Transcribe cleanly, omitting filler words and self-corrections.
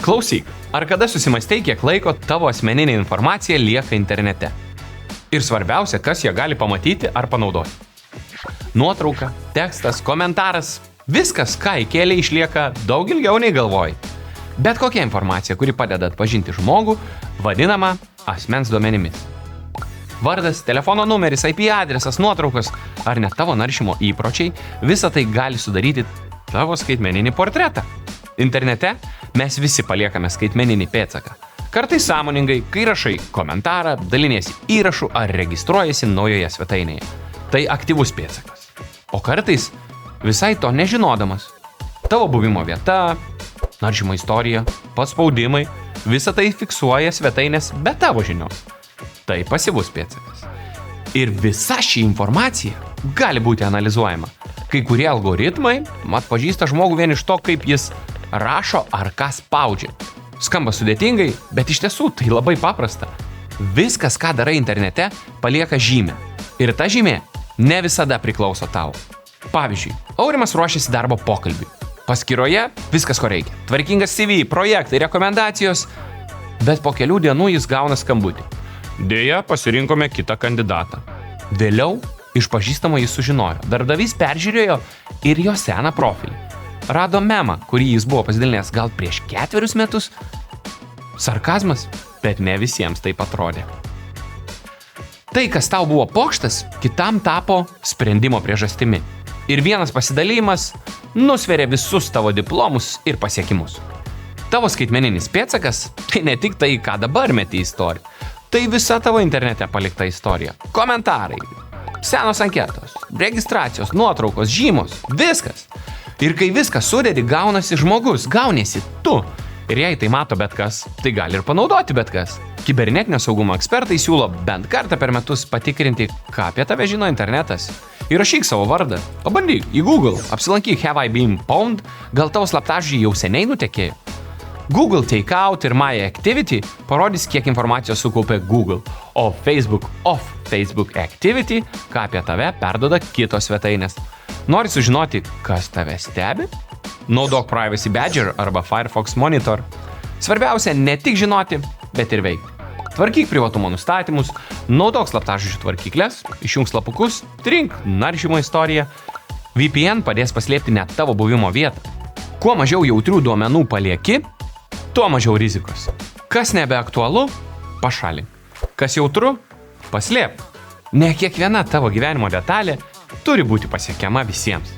Klausyk, ar kada susimastei, kiek laiko tavo asmeninė informacija lieka internete? Ir svarbiausia, kas ją gali pamatyti ar panaudoti. Nuotrauka, tekstas, komentaras, viskas, ką įkėlė, išlieka daug ilgiau nei galvoji. Bet kokia informacija, kuri padeda atpažinti žmogų, vadinama asmens duomenimis. Vardas, telefono numeris, IP adresas, nuotraukos ar net tavo naršymo įpročiai, visa tai gali sudaryti tavo skaitmeninį portretą. Internete mes visi paliekame skaitmeninį pėdsaką. Kartais sąmoningai, kai rašai komentarą, daliniesi įrašu ar registruojasi naujoje svetainėje. Tai aktyvus pėdsakas. O kartais visai to nežinodamas. Tavo buvimo vieta, naršymo istorija, paspaudimai, visa tai fiksuoja svetainės be tavo žinios. Tai pasyvus pėdsakas. Ir visa ši informacija gali būti analizuojama. Kai kurie algoritmai atpažįsta žmogų vien iš to, kaip jis rašo ar ką spaudžia. Skamba sudėtingai, bet iš tiesų tai labai paprasta. Viskas, ką darai internete, palieka žymę. Ir ta žymė ne visada priklauso tau. Pavyzdžiui, Aurimas ruošiasi darbo pokalbiui. Paskyroje viskas, ko reikia. Tvarkingas CV, projektai, rekomendacijos. Bet po kelių dienų jis gauna skambutį. Deja, pasirinkome kitą kandidatą. Vėliau iš pažįstamo jis sužinojo. Darbdavys peržiūrėjo ir jo seną profilį. Rado memą, kurį jis buvo pasidalinęs gal prieš 4 metus. Sarkazmas, bet ne visiems taip atrodė. Tai, kas tau buvo pokštas, kitam tapo sprendimo priežastimi. Ir vienas pasidalymas nusveria visus tavo diplomus ir pasiekimus. Tavo skaitmeninis pėdsakas tai ne tik tai, ką dabar meti į istoriją. Tai visa tavo internete palikta istorija. Komentarai, senos anketos, registracijos, nuotraukos, žymos, viskas. Ir kai viskas sudedi, gaunasi žmogus, gauniesi tu. Ir jei tai mato bet kas, tai gali ir panaudoti bet kas. Kibernetinio saugumo ekspertai siūlo bent kartą per metus patikrinti, ką apie tave žino internetas. Įrašyk savo vardą, pabandyk į Google, apsilankyk Have I Been Pwned, gal tavo slaptažodžiai jau seniai nutekėjo. Google Takeout ir My Activity parodys, kiek informacijos sukaupė Google, o Facebook Off Facebook Activity, ką apie tave perduoda kitos svetainės. Nori sužinoti, kas tave stebi? Naudok Privacy Badger arba Firefox Monitor. Svarbiausia ne tik žinoti, bet ir veikti. Tvarkyk privatumo nustatymus, naudok slaptažodžių tvarkyklės, išjunk slapukus, trink naršymo istoriją. VPN padės paslėpti net tavo buvimo vietą. Kuo mažiau jautrių duomenų palieki, tuo mažiau rizikos. Kas nebeaktualu, pašalink. Kas jautru, paslėp. Ne kiekviena tavo gyvenimo detalė turi būti pasiekiama visiems.